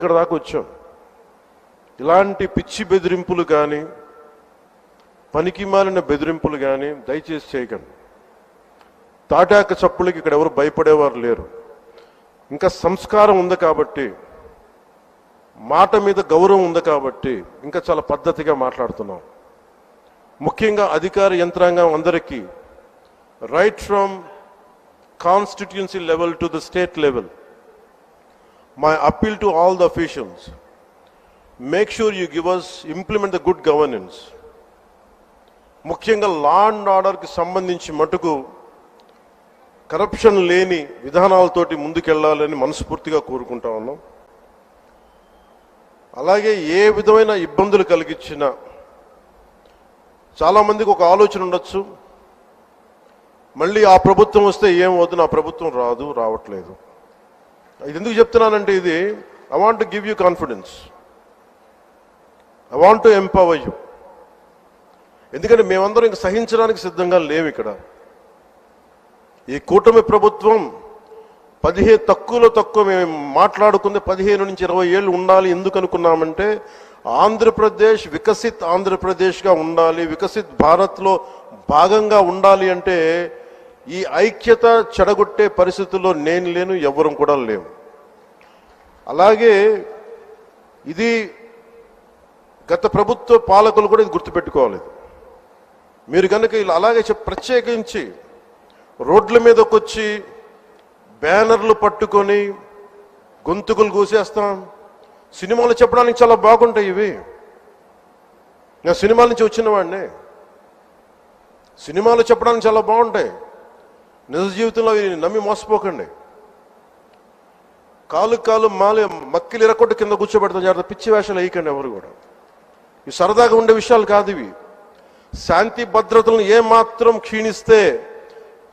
ఇక్కడ దాకా వచ్చాం. ఇలాంటి పిచ్చి బెదిరింపులు కానీ పనికి మాలిన బెదిరింపులు కానీ దయచేసి చేయకండి. తాటాక చప్పులకి ఇక్కడ ఎవరు భయపడేవారు లేరు. ఇంకా సంస్కారం ఉంది కాబట్టి, మాట మీద గౌరవం ఉంది కాబట్టి ఇంకా చాలా పద్ధతిగా మాట్లాడుతున్నాం. ముఖ్యంగా అధికార యంత్రాంగం అందరికీ, right from constituency level to the state level, my appeal to all the officials, make sure you give us, implement the good governance. ముఖ్యంగా లా అండ్ ఆర్డర్కి సంబంధించి మటుకు కరప్షన్ లేని విధానాలతోటి ముందుకెళ్లాలని మనస్ఫూర్తిగా కోరుకుంటా ఉన్నాం. అలాగే ఏ విధమైన ఇబ్బందులు కలిగించినా, చాలామందికి ఒక ఆలోచన ఉండొచ్చు, మళ్ళీ ఆ ప్రభుత్వం వస్తే ఏమవుతుంది, నా ప్రభుత్వం రావట్లేదు. ఇది ఎందుకు చెప్తున్నానంటే, ఇది I want to give you confidence, I want to empower you. ఎందుకంటే మేమందరం ఇంక సహించడానికి సిద్ధంగా లేవు. ఇక్కడ ఈ కూటమి ప్రభుత్వం తక్కువ మేము మాట్లాడుకుంది 15 నుంచి 20 ఏళ్ళు ఉండాలి. ఎందుకు అనుకున్నామంటే, ఆంధ్రప్రదేశ్ వికసిత్ ఆంధ్రప్రదేశ్గా ఉండాలి, వికసిత్ భారత్లో భాగంగా ఉండాలి. అంటే ఈ ఐక్యత చెడగొట్టే పరిస్థితుల్లో నేను లేను, ఎవరం కూడా లేవు. అలాగే ఇది గత ప్రభుత్వ పాలకులు కూడా ఇది గుర్తుపెట్టుకోవాలి. మీరు కనుక ఇలా అలాగే ప్రత్యేకించి రోడ్ల మీదకి వచ్చి బ్యానర్లు పట్టుకొని గొంతుకులు కూసేస్తాం, సినిమాలు చెప్పడానికి చాలా బాగుంటాయి ఇవి. నేను సినిమాల నుంచి వచ్చిన వాడిని, సినిమాలు చెప్పడానికి చాలా బాగుంటాయి. నిజ జీవితంలో నమ్మి మోసపోకండి. కాలు మాలి మక్కిలు ఇరకొట్టు కింద కూర్చోబెడతాం. జాగ్రత్త, పిచ్చి వేషాలు వేయకండి ఎవరు కూడా. ఇవి సరదాగా ఉండే విషయాలు కాదు ఇవి. శాంతి భద్రతలను ఏమాత్రం క్షీణిస్తే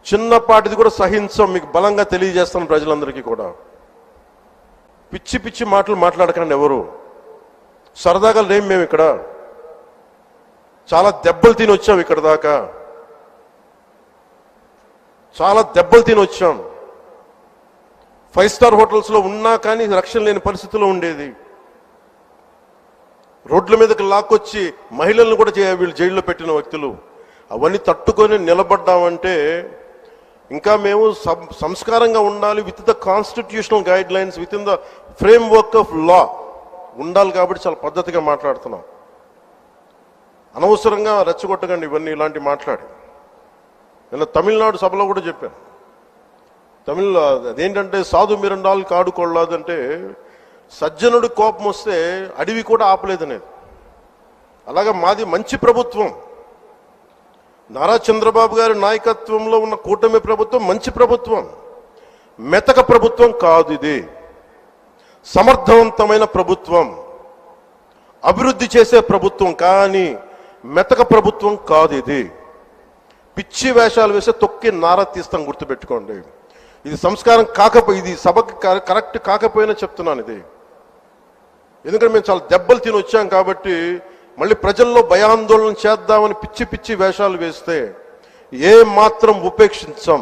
చిన్నపాటిది కూడా సహించం. మీకు బలంగా తెలియజేస్తాను ప్రజలందరికీ కూడా. పిచ్చి మాటలు మాట్లాడకండి ఎవరు. సరదాగా లేం మేము ఇక్కడ. చాలా దెబ్బలు తిని వచ్చాం ఇక్కడ దాకా, చాలా దెబ్బలు తిని వచ్చాం. 5 స్టార్ హోటల్స్లో ఉన్నా కానీ రక్షణ లేని పరిస్థితిలో ఉండేది. రోడ్ల మీదకి లాక్కొచ్చి మహిళలను కూడా వీళ్ళు జైల్లో పెట్టిన వ్యక్తులు. అవన్నీ తట్టుకొని నిలబడ్డామంటే ఇంకా మేము సంస్కారంగా ఉండాలి. With the constitutional guide lines, with in the frame work of law ఉండాలి. కాబట్టి చాలా పద్ధతిగా మాట్లాడుతున్నాం. అనవసరంగా రెచ్చగొట్టకండి ఇవన్నీ ఇలాంటి మాట్లాడి. నేను తమిళనాడు సభలో కూడా చెప్పాను. అదేంటంటే సాధు మిరండాలు కాడు కొడలాదంటే, సజ్జనుడు కోపం వస్తే అడవి కూడా ఆపలేదనేది. అలాగా మాది మంచి ప్రభుత్వం. నారా చంద్రబాబు గారి నాయకత్వంలో ఉన్న కూటమి ప్రభుత్వం మంచి ప్రభుత్వం, మెతక ప్రభుత్వం కాదు. ఇది సమర్థవంతమైన ప్రభుత్వం, అభివృద్ధి చేసే ప్రభుత్వం, కానీ మెతక ప్రభుత్వం కాదు. ఇది పిచ్చి వేషాలు వేస్తే తొక్కి నారా తీస్తాం, గుర్తుపెట్టుకోండి. ఇది సంస్కారం కాకపోయి, ఇది సభకి కరెక్ట్ కాకపోయినా చెప్తున్నాను ఇది. ఎందుకంటే మేము చాలా దెబ్బలు తిని వచ్చాం కాబట్టి మళ్ళీ ప్రజల్లో భయాందోళన చేద్దామని పిచ్చి వేషాలు వేస్తే ఏ మాత్రం ఉపేక్షించాం.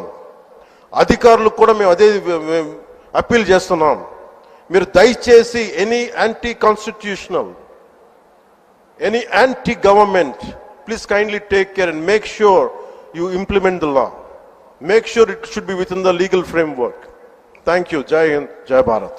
అధికారులకు కూడా మేము అదే అప్పీల్ చేస్తున్నాం. మీరు దయచేసి any anti constitutional, any anti government, please kindly take care and make sure you implement the law. Make sure it should be within the legal framework. Thank you. Jai Hind, Jai Bharat.